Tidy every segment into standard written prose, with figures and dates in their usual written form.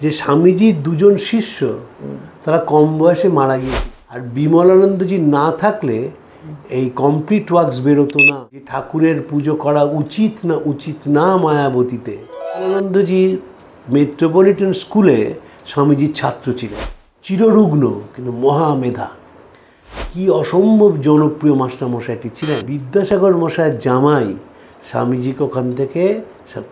যে স্বামীজির দুজন শিষ্য তারা কম বয়সে মারা গিয়েছে। আর বিমলানন্দজি না থাকলে এই কমপ্লিট ওয়ার্কস বেরোতো না, যে ঠাকুরের পুজো করা উচিত না মায়াবতীতে। বিমলানন্দজি মেট্রোপলিটন স্কুলে স্বামীজির ছাত্র ছিলেন, চিররুগ্ন কিন্তু মহামেধা। কি অসম্ভব জনপ্রিয় মাস্টারমশাইটি ছিলেন। বিদ্যাসাগর মশাইয়ের জামাই স্বামীজিকে ওখান থেকে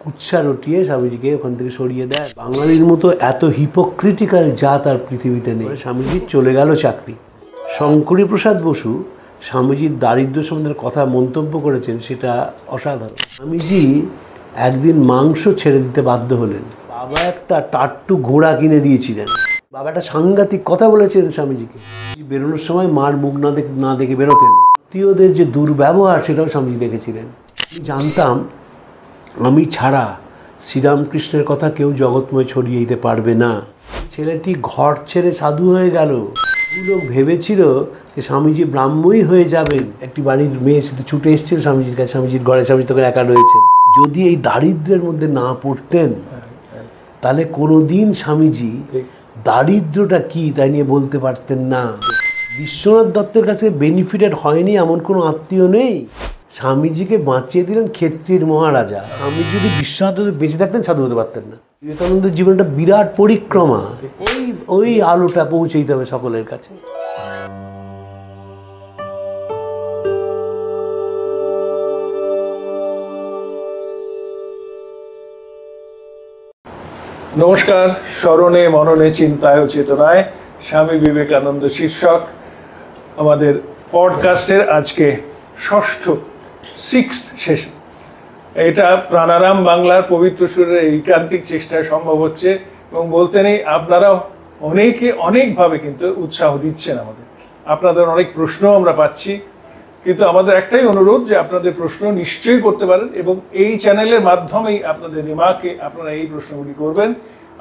কুৎসা রটিয়ে স্বামীজিকে ওখান থেকে সরিয়ে দেয়। বাঙালির মতো এত হিপোক্রিটিক্যাল জাত আর পৃথিবীতে নেই। স্বামীজির চলে গেল চাকরি। শঙ্করী প্রসাদ বসু স্বামীজির দারিদ্র্য সম্বন্ধে কথা মন্তব্য করেছেন, সেটা অসাধারণ। স্বামীজি একদিন মাংস ছেড়ে দিতে বাধ্য হলেন। বাবা একটা টাট্টু ঘোড়া কিনে দিয়েছিলেন। বাবা একটা সাংঘাতিক কথা বলেছেন স্বামীজিকে। বেরোনোর সময় মার মুখ না দেখে বেরোতেন। আত্মীয়দের যে দুর্ব্যবহার সেটাও স্বামীজি দেখেছিলেন। জানতাম আমি ছাড়া শ্রীরামকৃষ্ণের কথা কেউ জগৎময় ছড়িয়ে দিতে পারবে না। ছেলেটি ঘর ছেড়ে সাধু হয়ে গেল। লোক ভেবেছিল যে স্বামীজি ব্রাহ্মই হয়ে যাবেন। একটি বাড়ির মেয়ে সাথে ছুটে এসেছিল স্বামীজির কাছে, স্বামীজির ঘরে। স্বামীজি তখন একা রয়েছেন। যদি এই দারিদ্র্যের মধ্যে না পড়তেন তাহলে কোনোদিন স্বামীজি দারিদ্র্যটা কি তাই নিয়ে বলতে পারতেন না। বিশ্বনাথ দত্তের কাছে বেনিফিটেড হয়নি এমন কোনো আত্মীয় নেই। স্বামীজিকে বাঁচিয়ে দিলেন ক্ষেত্রীর মহারাজা। স্বামীজি যদি বিশ্বনাথ বেঁচে থাকতেন সাধু হতে পারতেন না। বিবেকানন্দের জীবনটা বিরাট পরিক্রমা। ওই আলোটা পৌঁছে দিতে হবে সকলের কাছে। নমস্কার। স্মরণে মননে চিন্তায় ও চেতনায় স্বামী বিবেকানন্দ শীর্ষক আমাদের পডকাস্টের আজকে ষষ্ঠ সেশন। এটা প্রাণারাম বাংলার পবিত্র সুরের ঐকান্তিক চেষ্টায় সম্ভব হচ্ছে, এবং বলতে নেই আপনারাও অনেকভাবে কিন্তু উৎসাহ দিচ্ছেন আমাদের। আপনাদের অনেক প্রশ্ন আমরা পাচ্ছি, কিন্তু আমাদের একটাই অনুরোধ যে আপনাদের প্রশ্ন নিশ্চয়ই করতে পারেন, এবং এই চ্যানেলের মাধ্যমেই আপনাদের রিমার্কে আপনারা এই প্রশ্নগুলি করবেন।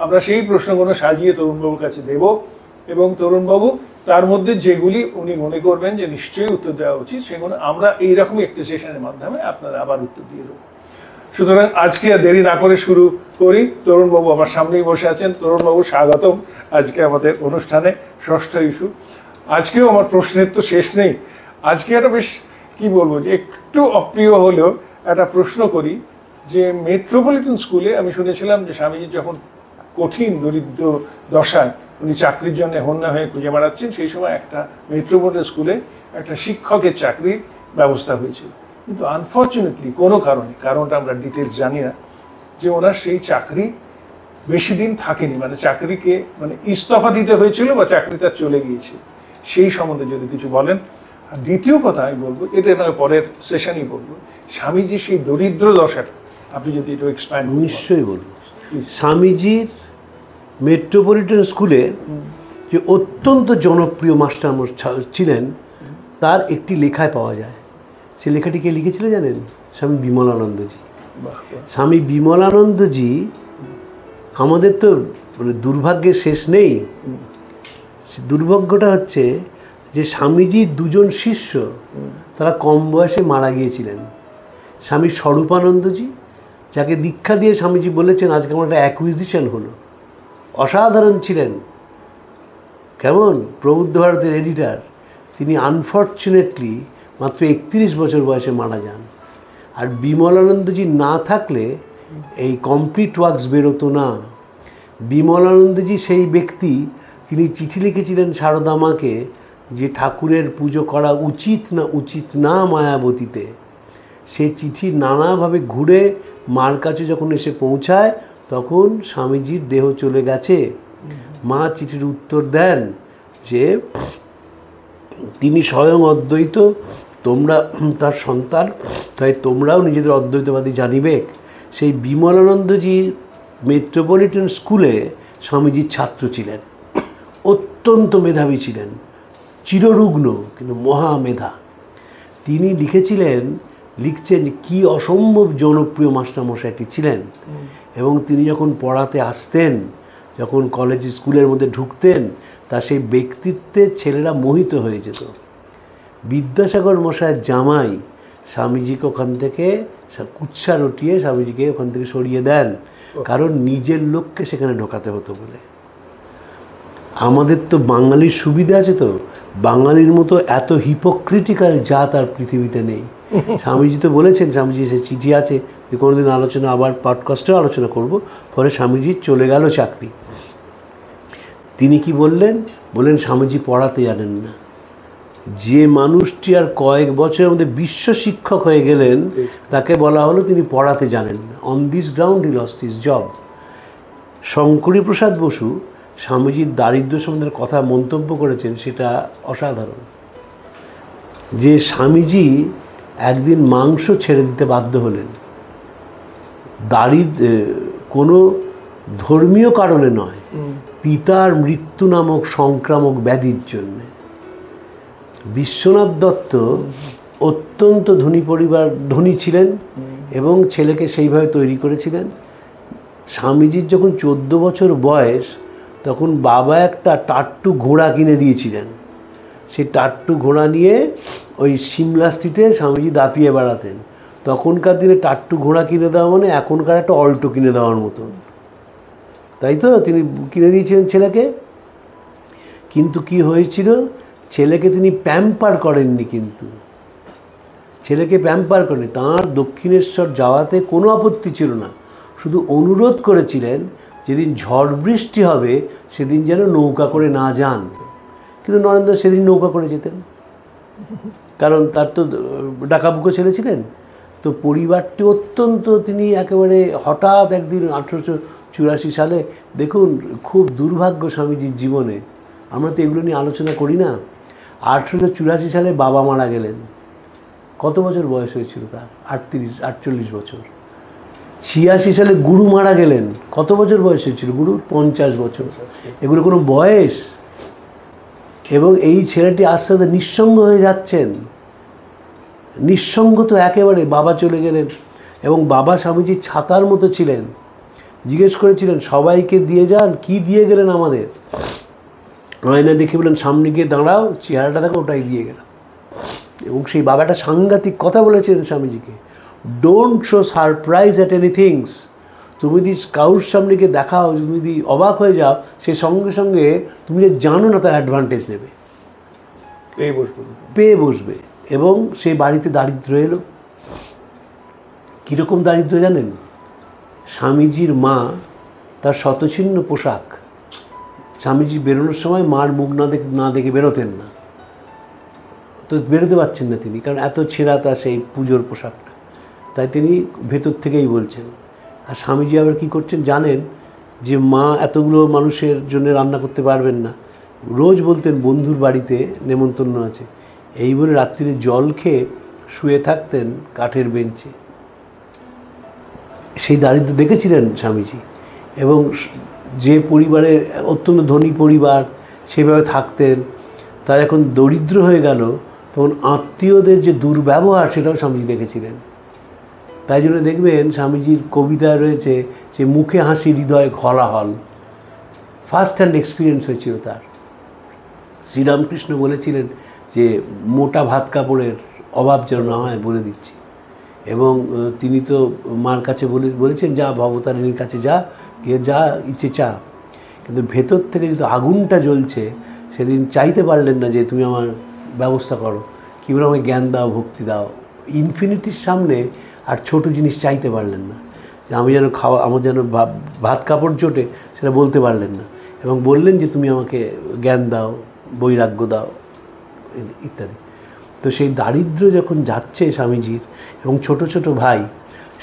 আমরা সেই প্রশ্নগুলো সাজিয়ে তরুণবাবুর কাছে দেব, এবং তরুণবাবু তার মধ্যে যেগুলি উনি মনে করবেন যে নিশ্চয়ই উত্তর দেওয়া উচিত, সেগুলো আমরা এইরকমই একটি সেশনের মাধ্যমে আপনারা আবার উত্তর দিয়ে দেবো। সুতরাং আজকে আর দেরি না করে শুরু করি। তরুণবাবু আমার সামনেই বসে আছেন। তরুণবাবু স্বাগতম আজকে আমাদের অনুষ্ঠানে, ষষ্ঠ ইস্যু। আজকেও আমার প্রশ্নের তো শেষ নেই। আজকে একটা বেশ কি বলবো, যে একটু অপ্রিয় হলেও একটা প্রশ্ন করি, যে মেট্রোপলিটন স্কুলে আমি শুনেছিলাম যে স্বামীজি যখন কঠিন দরিদ্র দশায় উনি চাকরির জন্য হন্যা হয়ে খুঁজে বেড়াচ্ছেন, সেই সময় একটা মেট্রোপলিটন স্কুলে একটা শিক্ষকের চাকরির ব্যবস্থা হয়েছিল। কিন্তু আনফর্চুনেটলি কোনো কারণটা আমরা ডিটেলস জানি না, যে ওনার সেই চাকরি বেশি দিন থাকেনি। চাকরিকে ইস্তফা দিতে হয়েছিল বা চাকরি তার চলে গিয়েছিল। সেই সম্বন্ধে যদি কিছু বলেন। আর দ্বিতীয় কথা আমি বলবো, এটা নয় পরের সেশনই বলবো, স্বামীজি সেই দরিদ্র দশাটা আপনি যদি একটু এক্সপ্যান্ড। নিশ্চয়ই বলবো। স্বামীজির মেট্রোপলিটন স্কুলে যে অত্যন্ত জনপ্রিয় মাস্টার ছিলেন, তার একটি লেখায় পাওয়া যায়। সে লেখাটি কে লিখেছিল জানেন? স্বামী বিমলানন্দজি। স্বামী বিমলানন্দজি, আমাদের তো দুর্ভাগ্যের শেষ নেই। দুর্ভাগ্যটা হচ্ছে যে স্বামীজির দুজন শিষ্য তারা কম বয়সে মারা গিয়েছিলেন। স্বামী স্বরূপানন্দজি, যাকে দীক্ষা দিয়ে স্বামীজি বলেছেন আজকে আমার একটা অ্যাকুইজিশন হলো, অসাধারণ ছিলেন। কেমন প্রবুদ্ধ ভারতের এডিটার, তিনি আনফর্চুনেটলি মাত্র 31 বছর বয়সে মারা যান। আর বিমলানন্দজি না থাকলে এই কমপ্লিট ওয়ার্কস বেরোতো না। বিমলানন্দজি সেই ব্যক্তি, তিনি চিঠি লিখেছিলেন সারদা মাকে যে ঠাকুরের পুজো করা উচিত না মায়াবতীতে। সে চিঠি নানাভাবে ঘুরে মার কাছে যখন এসে পৌঁছায়, তখন স্বামীজির দেহ চলে গেছে। মা চিঠির উত্তর দেন যে তিনি স্বয়ং অদ্বৈত, তোমরা তার সন্তান, তাই তোমরাও নিজেদের অদ্বৈতবাদী জানিবে। সেই বিমলানন্দজি মেট্রোপলিটন স্কুলে স্বামীজির ছাত্র ছিলেন, অত্যন্ত মেধাবী ছিলেন, চিররুগ্ন কিন্তু মহামেধা। তিনি লিখছেন যে কী অসম্ভব জনপ্রিয় মাস্টারমশাইটি ছিলেন। এবং তিনি যখন পড়াতে আসতেন, যখন কলেজ স্কুলের মধ্যে ঢুকতেন, তা সেই ব্যক্তিত্বে ছেলেরা মোহিত হয়ে যেত। বিদ্যাসাগর মশাইয়ের জামাই স্বামীজিকে ওখান থেকে কুৎসা রটিয়ে স্বামীজিকে ওখান থেকে সরিয়ে দেন। কারণ নিজের লোককে সেখানে ঢোকাতে হতো বলে। আমাদের তো বাঙালির সুবিধা আছে, তো বাঙালির মতো এত হিপোক্রিটিক্যাল জাত আর পৃথিবীতে নেই। স্বামীজি তো বলেছেন, স্বামীজি সে চিঠি আছে, যে কোনোদিন আলোচনা আবার পডকাস্টেও আলোচনা করব। ফলে স্বামীজির চলে গেল চাকরি। তিনি কি বললেন? স্বামীজি পড়াতে জানেন না। যে মানুষটি আর কয়েক বছরের মধ্যে বিশ্ব শিক্ষক হয়ে গেলেন, তাকে বলা হলো তিনি পড়াতে জানেন না। On this ground he lost his job. Shankari Prasad Basu স্বামীজির দারিদ্র্য সম্বন্ধে কথা মন্তব্য করেছেন, সেটা অসাধারণ। যে স্বামীজি একদিন মাংস ছেড়ে দিতে বাধ্য হলেন, কোনো ধর্মীয় কারণে নয়, পিতার মৃত্যু নামক সংক্রামক ব্যাধির জন্যে। বিশ্বনাথ দত্ত অত্যন্ত ধনী ছিলেন এবং ছেলেকে সেইভাবে তৈরি করেছিলেন। স্বামীজির যখন 14 বছর বয়স, তখন বাবা একটা টাট্টু ঘোড়া কিনে দিয়েছিলেন। সেই টাট্টু ঘোড়া নিয়ে ওই সিমলা স্ট্রিটে স্বামীজি দাপিয়ে বেড়াতেন। তখনকার দিনে টাট্টু ঘোড়া কিনে দেওয়া মানে এখনকার একটা অল্টো কিনে দেওয়ার মতন, তাই তো? তিনি কিনে দিয়েছিলেন ছেলেকে। কিন্তু কি হয়েছিল, ছেলেকে তিনি প্যাম্পার করেননি। কিন্তু ছেলেকে প্যাম্পার করেনি। তাঁর দক্ষিণেশ্বর যাওয়াতে কোনো আপত্তি ছিল না, শুধু অনুরোধ করেছিলেন যেদিন ঝড় বৃষ্টি হবে সেদিন যেন নৌকা করে না যান। কিন্তু নরেন্দ্র সেদিন নৌকা করে যেতেন, কারণ তার তো ডাকাবুকো ছেলে ছিলেন। তো পরিবারটি অত্যন্ত, তিনি একেবারে হঠাৎ একদিন 1884 সালে, দেখুন খুব দুর্ভাগ্য স্বামীজির জীবনে, আমরা তো এগুলো নিয়ে আলোচনা করি না। 1884 সালে বাবা মারা গেলেন। কত বছর বয়স হয়েছিল তার? 48 বছর। 86 সালে গুরু মারা গেলেন। কত বছর বয়স হয়েছিল গুরুর? 50 বছর। এগুলো কোনো বয়স? এবং এই ছেলেটি আস্তে আস্তে নিঃসঙ্গ হয়ে যাচ্ছেন। নিঃসঙ্গ তো একেবারে। বাবা চলে গেলেন এবং বাবা স্বামীজির ছাতার মতো ছিলেন। জিজ্ঞেস করেছিলেন, সবাইকে দিয়ে যান, কি দিয়ে গেলেন আমাদের? আয়না দেখে বলেন, সামনে গিয়ে দাঁড়াও, চেহারাটা দেখো, ওটাই দিয়ে গেলাম। এবং সেই বাবাটা সাংঘাতিক কথা বলেছিলেন স্বামীজিকে, don't show surprise at anythings. তুমি যদি কারোর সামনে গিয়ে দেখাও, তুমি যদি অবাক হয়ে যাও, সে সঙ্গে সঙ্গে তুমি যে জানো না তার অ্যাডভান্টেজ নেবে, পেয়ে বসবে। এবং সেই বাড়িতে দারিদ্র এলো। কীরকম দারিদ্র জানেন? স্বামীজির মা, তার শতচ্ছিন্ন পোশাক, স্বামীজি বেরোনোর সময় মার মুখ না দেখে বেরোতেন না। তো বেরোতে পারছেন না তিনি, কারণ এত ছেঁড়া তার সেই পুজোর পোশাকটা। তাই তিনি ভেতর থেকেই বলছেন। আর স্বামীজি আবার কী করছেন জানেন, যে মা এতগুলো মানুষের জন্য রান্না করতে পারবেন না। রোজ বলতেন বন্ধুর বাড়িতে নেমন্তন্ন আছে, এই বলে রাত্রিরে জল খেয়ে শুয়ে থাকতেন কাঠের বেঞ্চে। সেই দারিদ্র দেখেছিলেন স্বামীজি। এবং যে পরিবারের অত্যন্ত ধনী পরিবার সেভাবে থাকতেন, তারা এখন দরিদ্র হয়ে গেল, তখন আত্মীয়দের যে দুর্ব্যবহার সেটাও স্বামীজি দেখেছিলেন। তাই জন্য দেখবেন স্বামীজির কবিতায় রয়েছে যে মুখে হাসি হৃদয় ঘোলাহল। ফার্স্ট হ্যান্ড এক্সপিরিয়েন্স হয়েছিল তার। শ্রীরামকৃষ্ণ বলেছিলেন যে মোটা ভাত কাপড়ের অভাব যেন না হয়, বলে দিচ্ছি। এবং তিনি তো মার কাছে বলেছেন, যা ভবতারিণীর কাছে যা, গিয়ে যা ইচ্ছে চা। কিন্তু ভেতর থেকে যদি আগুনটা জ্বলছে, সেদিন চাইতে পারলেন না যে তুমি আমার ব্যবস্থা করো, কী বলে আমাকে জ্ঞান দাও, ভক্তি দাও। ইনফিনিটির সামনে আর ছোট জিনিস চাইতে পারলেন না, যে আমি যেন আমার যেন ভাত কাপড় জোটে, সেটা বলতে পারলেন না। এবং বললেন যে তুমি আমাকে জ্ঞান দাও, বৈরাগ্য দাও, ইত্যাদি। তো সেই দারিদ্র যখন যাচ্ছে স্বামীজির এবং ছোট ছোট ভাই,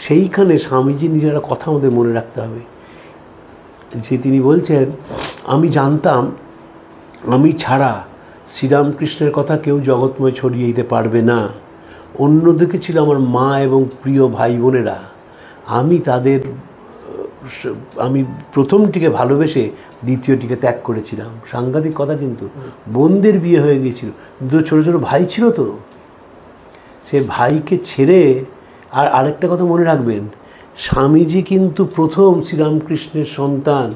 সেইখানে স্বামীজি নিজেরা কথা আমাদের মনে রাখতে হবে। যে তিনি বলছেন, আমি জানতাম আমি ছাড়া শ্রীরামকৃষ্ণের কথা কেউ জগৎময় ছড়িয়ে দিতে পারবে না। অন্যদিকে ছিল আমার মা এবং প্রিয় ভাই বোনেরা। আমি প্রথমটিকে ভালোবেসে দ্বিতীয়টিকে ত্যাগ করেছিলাম। সাংঘাতিক কথা। কিন্তু বোনদের বিয়ে হয়ে গিয়েছিল, কিন্তু ছোটো ছোটো ভাই ছিল, তো সে ভাইকে ছেড়ে। আর আরেকটা কথা মনে রাখবেন, স্বামীজি কিন্তু প্রথম শ্রীরামকৃষ্ণের সন্তান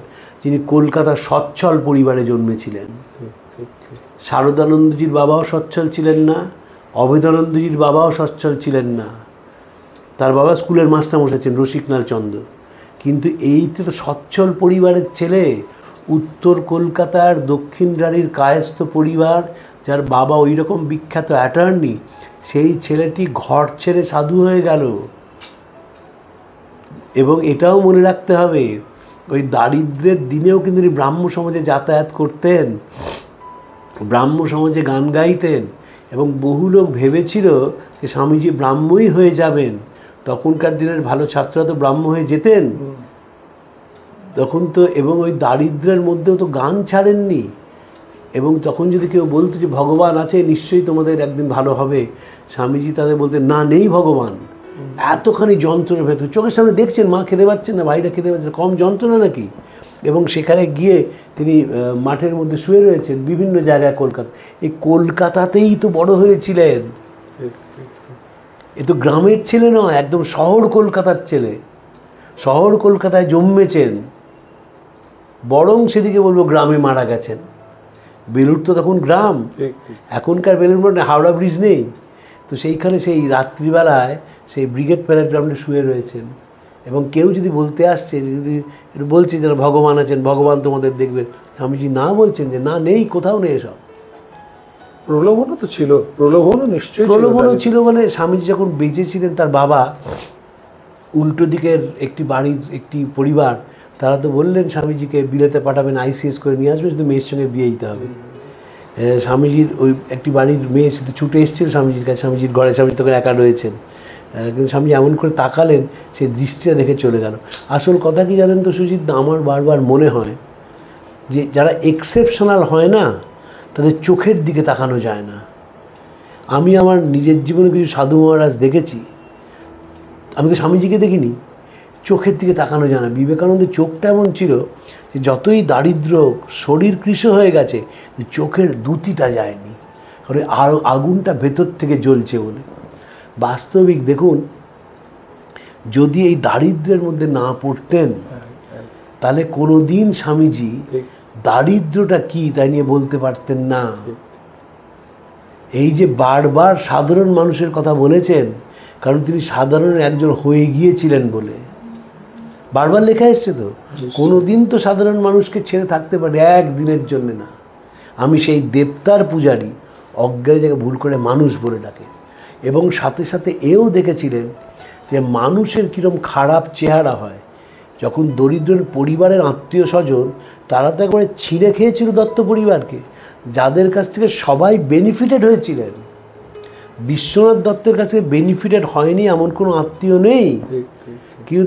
যিনি কলকাতার সচ্ছল পরিবারে জন্মেছিলেন। শারদানন্দজির বাবাও সচ্ছল ছিলেন না, অভেদানন্দজির বাবাও সচ্ছল ছিলেন না। তার বাবা স্কুলের মাস্টারমশাই ছিলেন রসিকলাল চন্দ্র, কিন্তু এইতে তো সচ্ছল পরিবারের ছেলে, উত্তর কলকাতার দক্ষিণ রানীর কায়স্থ পরিবার, যার বাবা ওই রকম বিখ্যাত অ্যাটর্নি, সেই ছেলেটি ঘর ছেড়ে সাধু হয়ে গেল। এবং এটাও মনে রাখতে হবে, ওই দারিদ্র্যের দিনেও কিন্তু উনি ব্রাহ্ম সমাজে যাতায়াত করতেন, ব্রাহ্ম সমাজে গান গাইতেন, এবং বহু লোক ভেবেছিল যে স্বামীজি ব্রাহ্মই হয়ে যাবেন। তখনকার দিনের ভালো ছাত্ররা তো ব্রাহ্ম হয়ে যেতেন তখন তো, এবং ওই দারিদ্র্যের মধ্যেও তো গান ছাড়েননি। এবং তখন যদি কেউ বলতো যে ভগবান আছে, নিশ্চয়ই তোমাদের একদিন ভালো হবে, স্বামীজি তাদের বলতেন না, নেই ভগবান। এতখানি যন্ত্রণা ভেতর, চোখের সামনে দেখছেন মা খেতে পাচ্ছেন না, ভাইরা খেতে পাচ্ছেন, কম যন্ত্রণা নাকি? এবং সেখানে গিয়ে তিনি মাঠের মধ্যে শুয়ে রয়েছেন বিভিন্ন জায়গায় কলকাতা। এই কলকাতাতেই তো বড় হয়েছিলেন, এ তো গ্রামের ছেলে নয়, একদম শহর কলকাতার ছেলে, শহর কলকাতায় জন্মেছেন। বরং সেদিকে বলবো গ্রামে মারা গেছেন। বেলুড় তো তখন গ্রাম, এখনকার বেলুড় মানে হাওড়া ব্রিজ নেই তো, সেইখানে সেই রাত্রিবেলায় সেই ব্রিগেড প্যারেড গ্রাউন্ডে শুয়ে রয়েছেন। এবং কেউ যদি বলতে আসছে, যদি বলছে যারা ভগবান আছেন, ভগবান তোমাদের দেখবেন, স্বামীজি না বলছেন যে না, নেই, কোথাও নেই এসব। প্রলোভনও তো ছিল, প্রলোভনও নিশ্চয়ই প্রলোভনও ছিল। বলে স্বামীজি যখন বেঁচে ছিলেন, তার বাবা উল্টো দিকের একটি বাড়ির একটি পরিবার, তারা তো বললেন স্বামীজিকে বিলেতে পাঠাবেন, ICS করে নিয়ে আসবেন, শুধু মেয়ের সঙ্গে বিয়ে দিতে হবে। স্বামীজির ওই একটি বাড়ির মেয়ে শুধু ছুটে এসেছিল স্বামীজির কাছে, স্বামীজির ঘরে, স্বামী তখন একা রয়েছেন। কিন্তু স্বামীজি এমন করে তাকালেন, সেই দৃষ্টিটা দেখে চলে গেল। আসল কথা কি জানেন তো সুজিত, আমার বারবার মনে হয় যে যারা এক্সেপশনাল হয় না, তাদের চোখের দিকে তাকানো যায় না। আমি আমার নিজের জীবনে কিছু সাধু মহারাজ দেখেছি, আমি তো স্বামীজিকে দেখিনি, চোখের দিকে তাকানো যায় না। বিবেকানন্দের চোখটা এমন ছিল যে যতই দারিদ্র, শরীর কৃশ হয়ে গেছে, চোখের দ্যুতিটা যায়নি, কারণ আগুনটা ভেতর থেকে জ্বলছে বলে। বাস্তবিক দেখুন, যদি এই দারিদ্র্যের মধ্যে না পড়তেন, তাহলে কোনো দিন স্বামীজি দারিদ্র্যটা কি তাই নিয়ে বলতে পারতেন না। এই যে বারবার সাধারণ মানুষের কথা বলেছেন, কারণ তিনি সাধারণ একজন হয়ে গিয়েছিলেন বলে বারবার লেখা এসছে। তো কোনো দিন তো সাধারণ মানুষকে ছেড়ে থাকতে পারে, একদিনের জন্য না। আমি সেই দেবতার পূজারী, অজ্ঞানী জায়গায় ভুল করে মানুষ বলে ডাকে। এবং সাথে সাথে এও দেখেছিলেন যে মানুষের কীরকম খারাপ চেহারা হয়। যখন দরিদ্র পরিবারের আত্মীয় স্বজন, তারা তো একবারে ছিঁড়ে খেয়েছিল দত্ত পরিবারকে, যাদের কাছ থেকে সবাই বেনিফিটেড হয়েছিলেন। বিশ্বনাথ দত্তের কাছে বেনিফিটেড হয়নি এমন কোনো আত্মীয় নেই। কিন্তু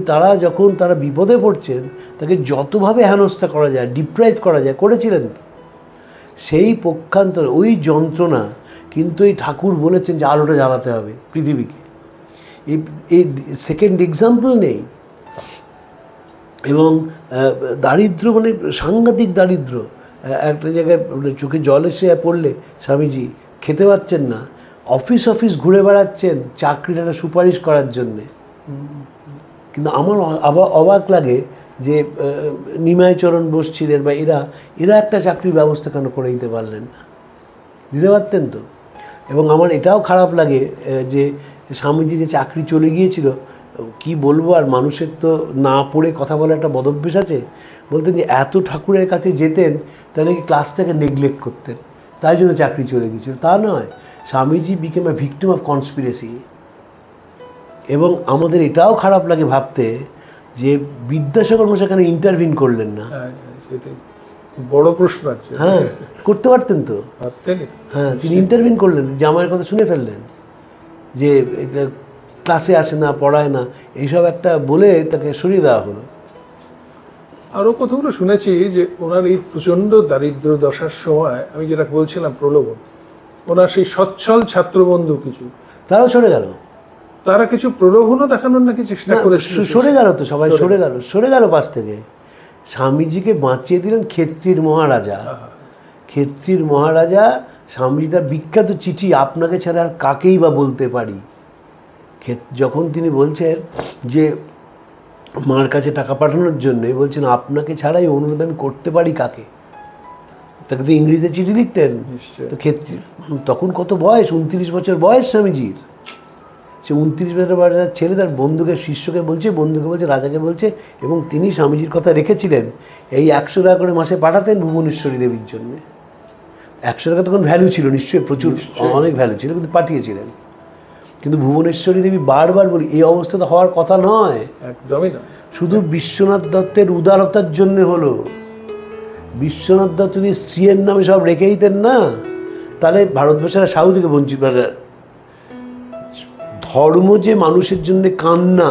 তারা বিপদে পড়ছেন, তাকে যতভাবে হেনস্থা করা যায়, ডিপ্রাইভ করা যায়, করেছিলেন তো। সেই পক্ষান্তরে ওই যন্ত্রণা কিন্তু এই ঠাকুর বলেছেন যে আলোটা জ্বালাতে হবে পৃথিবীকে। এই সেকেন্ড এক্সাম্পল নেই। এবং দারিদ্র মানে সাংঘাতিক দারিদ্র। একটা জায়গায় চোখে জল এসে পড়লে স্বামীজি খেতে পাচ্ছেন না, অফিস ঘুরে বেড়াচ্ছেন চাকরিটা সুপারিশ করার জন্যে। কিন্তু আমার অবাক লাগে যে নিমাইচরণ বোস ছিলেন বা এরা একটা চাকরির ব্যবস্থা কেন করে দিতে পারলেন না? দিতে পারতেন তো। এবং আমার এটাও খারাপ লাগে যে স্বামীজি যে চাকরি চলে গিয়েছিল, কি বলবো আর, মানুষের তো না পড়ে কথা বলে একটা বদভ্যাস আছে। বলতেন যে এত ঠাকুরের কাছে যেতেন তাহলে কি ক্লাসটাকে নেগলেক্ট করতেন, তাই জন্য চাকরি চলে গিয়েছিল। তা নয়, Swamiji became A victim of conspiracy. এবং আমাদের এটাও খারাপ লাগে ভাবতে যে বিদ্যাসাগর মশাই কেন ইন্টারভিন করলেন না। বড় প্রশ্ন আছে। হ্যাঁ, করতে পারতেন তো। হ্যাঁ, তিনি ইন্টারভিন করলেন, জামাইয়ের কথা শুনে ফেললেন যে ক্লাসে আসে না, পড়ায় না, এইসব একটা বলে তাকে সরিয়ে দেওয়া হলো। আরও কতগুলো শুনেছি যে ওনার এই প্রচণ্ড দারিদ্র দশার সময়, আমি যেটা বলছিলাম প্রলোভন, ওনার সেই সচ্ছল ছাত্রবন্ধু কিছু, তারাও সরে গেল। তারা কিছু প্রলোভনও দেখানোর নাকি চেষ্টা করেছিল। সরে গেল তো, সবাই সরে গেল পাশ থেকে। স্বামীজিকে বাঁচিয়ে দিলেন ক্ষেত্রীর মহারাজা। ক্ষেত্রীর মহারাজা স্বামীজি তার বিখ্যাত চিঠি, আপনাকে ছাড়া আর কাকেই বা বলতে পারি, যখন তিনি বলছেন যে মার কাছে টাকা পাঠানোর জন্য, বলছেন আপনাকে ছাড়াই অনুরোধ আমি করতে পারি কাকে। তাকে তো ইংরেজিতে চিঠি লিখতেন। তো ক্ষেত্রী তখন কত বয়স, 29 বছর বয়স স্বামীজির। সে 29 বছর বয়সের ছেলে তার বন্ধুকে শিষ্যকে বলছে, বন্ধুকে বলছে, রাজাকে বলছে, এবং তিনি স্বামীজির কথা রেখেছিলেন এই 100 টাকা করে মাসে পাঠাতেন ভুবনেশ্বরী দেবীর জন্য। 100 টাকা তখন ভ্যালু ছিল, নিশ্চয়ই প্রচুর, অনেক ভ্যালু ছিল, কিন্তু পাঠিয়েছিলেন। কিন্তু ভুবনেশ্বরী দেবী বারবার বলি এই অবস্থা তো হওয়ার কথা নয়, একদমই না। শুধু বিশ্বনাথ দত্তের উদারতার জন্য হলো। বিশ্বনাথ দত্ত যদি স্ত্রীর নামে সব রেখে দিতেন না, তাহলে ভারতবর্ষের সাউ থেকে বঞ্চিত। ধর্ম যে মানুষের জন্য কান্না,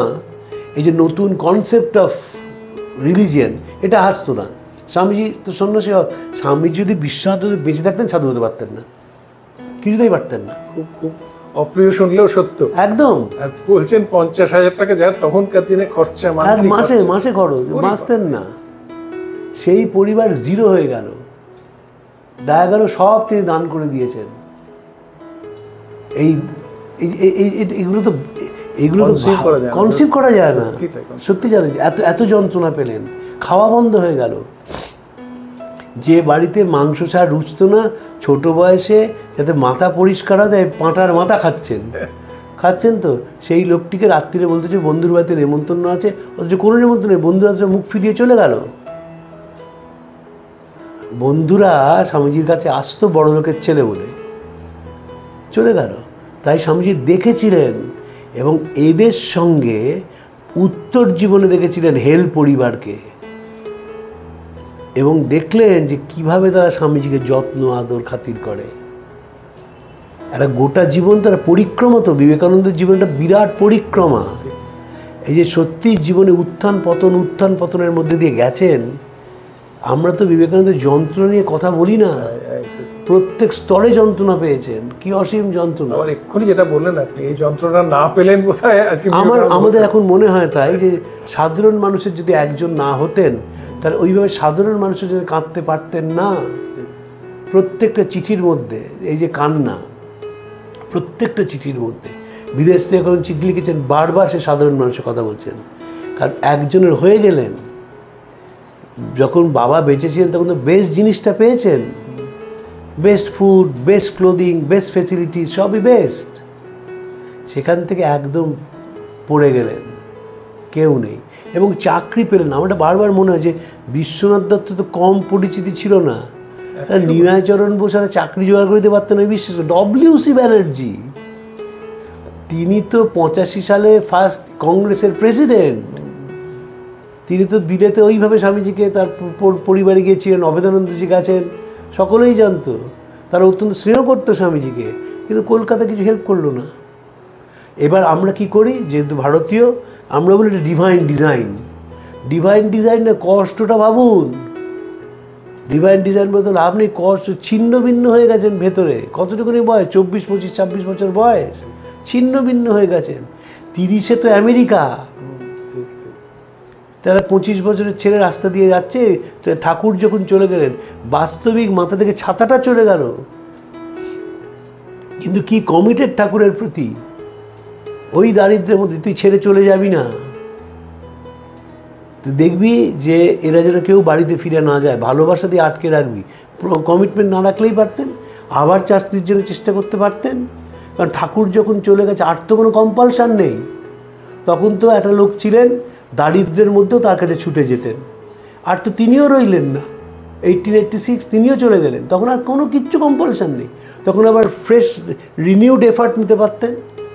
এই যে নতুন কনসেপ্ট অফ রিলিজিয়ান, এটা আসতো না। স্বামীজি তো সন্ন্যাসী, স্বামীজি যদি বিশ্বনাথ বেঁচে থাকতেন সাধু হতে পারতেন না, কিছুতেই পারতেন না। খুব খুব অপ্রিয় শুনলেও সত্য। একদম। বলছেন 50,000 টাকা যা তখনকার দিনে খরচা, মাসে মাসে খরচ, বাঁচতেন না। সেই পরিবার জিরো হয়ে গেল। দেখা গেল সব তিনি দান করে দিয়েছেন। এগুলো তো কনসিভ করা যায় না, সত্যি জানেন। এত যন্ত্রণা পেলেন, খাওয়া বন্ধ হয়ে গেল। যে বাড়িতে মাংস ছাড়া রুচত না, ছোট বয়সে যাতে মাথা পরিষ্কার হয় তাই পাঁটার মাথা খাচ্ছেন তো, সেই লোকটিকে রাত্রিরে বলতে যে বন্ধুর বাড়িতে নেমন্তন্ন আছে, অথচ কোনো নেমন্তন্ন নেই, বন্ধুরা মুখ ফিরিয়ে চলে গেল। বন্ধুরা স্বামীজির কাছে আসতো বড় লোকের ছেলে বলে, চলে গেল। তাই স্বামীজি দেখেছিলেন, এবং এদের সঙ্গে উত্তর জীবনে দেখেছিলেন হেল পরিবারকে, এবং দেখলেন যে কিভাবে তারা স্বামীজিকে যত্ন আদর খাতির করে। একটা গোটা জীবন তারা পরিক্রমা, তো বিবেকানন্দের জীবনটা বিরাট পরিক্রমা। এই যে সত্যি জীবনে উত্থান পতনের মধ্যে দিয়ে গেছেন। আমরা তো বিবেকানন্দের যন্ত্রণা নিয়ে কথা বলি না, প্রত্যেক স্তরে যন্ত্রণা পেয়েছেন, কি অসীম যন্ত্রণা। এক্ষুনি যেটা বললেন আপনি, এই যন্ত্রণা না পেলেন কোথায় আজকে। আমাদের এখন মনে হয় তাই যে সাধারণ মানুষের যদি একজন না হতেন, তাহলে ওইভাবে সাধারণ মানুষের জন্য কাঁদতে পারতেন না। প্রত্যেকটা চিঠির মধ্যে এই যে কান্না, প্রত্যেকটা চিঠির মধ্যে বিদেশ থেকে যখন চিঠি লিখেছেন বারবার সে সাধারণ মানুষের কথা বলছেন। কারণ একজনের হয়ে গেলেন, যখন বাবা বেঁচে ছিলেন তখন তো বেস্ট জিনিসটা পেয়েছেন, best food, best clothing, best facility, সবই বেস্ট। সেখান থেকে একদম পড়ে গেলেন, কেউ নেই, এবং চাকরি পেলেন না। আমারটা বারবার মনে হয় যে বিশ্বনাথ দত্ত তো কম পরিচিতি ছিল না, নিমাইচরণ বসে চাকরি জোগাড় করে দিতে পারতেন। বিশ্বাস WC ব্যানার্জি, তিনি তো 85 সালে ফার্স্ট কংগ্রেসের প্রেসিডেন্ট। তিনি তো বিলেতে ওইভাবে স্বামীজিকে তার পরিবারে গিয়েছিলেন, অভেদানন্দজি গেছেন, সকলেই জানতো, তারা অত্যন্ত স্নেহ করতো স্বামীজিকে, কিন্তু কলকাতা কিছু হেল্প করলো না। এবার আমরা কি করি, যেহেতু ভারতীয়, আমরা বলি এটা ডিভাইন ডিজাইন না, কষ্টটা ভাবুন। ডিভাইন ডিজাইন বলতে লাভ নেই, কষ্ট ছিন্ন ভিন্ন হয়ে গেছেন ভেতরে। কতটুকুনি বয়স, 24, 25, 26 বছর বয়স, ছিন্ন ভিন্ন হয়ে গেছেন। 30-এ তো আমেরিকা, তারা 25 বছরের ছেলে রাস্তা দিয়ে যাচ্ছে। ঠাকুর যখন চলে গেলেন, বাস্তবিক মাথা থেকে ছাতাটা চলে গেল, কিন্তু কি কমিটেড ঠাকুরের প্রতি। ওই দারিদ্রের মধ্যে তুই ছেড়ে চলে যাবি না, তুই দেখবি যে এরা যেন কেউ বাড়িতে ফিরে না যায়, ভালোবাসা দিয়ে আটকে রাখবি। কমিটমেন্ট না রাখলেই পারতেন, আবার চাকরির জন্য চেষ্টা করতে পারতেন। কারণ ঠাকুর যখন চলে গেছে আর তো কোনো কম্পালশান নেই। তখন তো একটা লোক ছিলেন দারিদ্রের মধ্যেও তার কাছে ছুটে যেতেন, আর তো তিনিও রইলেন না। 1886 তিনিও চলে গেলেন, তখন আর কোনো কিচ্ছু কম্পালশান নেই। তখন আবার ফ্রেশ রিনিউড এফার্ট নিতে পারতেন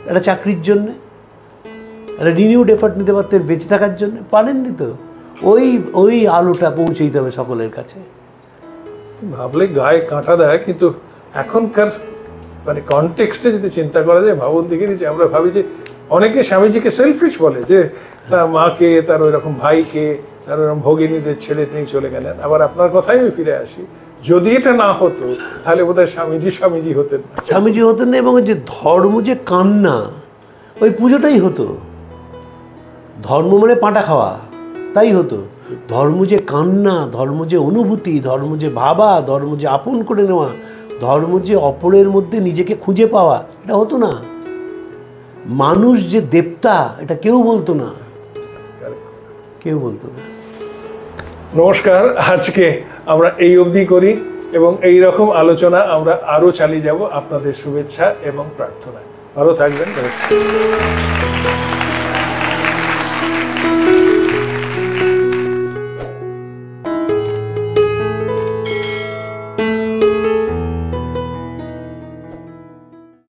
একটা চাকরির জন্যে, একটা রিনিউড এফার্ট নিতে পারতেন বেঁচে থাকার জন্য, পারেননি তো। ওই আলোটা পৌঁছে দিতে হবে সকলের কাছে। ভাবলে গায়ে কাঁটা দেয়, কিন্তু এখনকার মানে কনটেক্সটে যদি চিন্তা করা যায়, ভাবুন দেখে নিচ্ছে, আমরা ভাবি যে অনেকে স্বামীজিকে সেলফিশ বলে, যে তার মাকে, তার ওই রকম ভাইকে, তার ওরকম ভগিনীদের ছেড়ে তিনি চলে গেলেন। আবার আপনার কথাই আমি ফিরে আসি, যদি এটা না হতো তাহলে বোধহয় স্বামীজি হতেন না। এবং যে ধর্ম যে কান্না, ওই পুজোটাই হতো। ধর্ম মানে পাঁটা খাওয়া, তাই হতো। ধর্ম যে কান্না, ধর্ম যে অনুভূতি, ধর্ম যে ভাবা, ধর্ম যে আপন করে নেওয়া, ধর্ম যে অপরের মধ্যে নিজেকে খুঁজে পাওয়া, এটা হতো না। মানুষ যে দেবতা, এটা কেউ বলতো না, কেউ বলতো না। নমস্কার, আজকে আমরা এই অবধি করি, এবং এই রকম আলোচনা আমরা আরো চালিয়ে যাব আপনাদের শুভেচ্ছা এবং প্রার্থনা। ভালো থাকবেন, নমস্কার।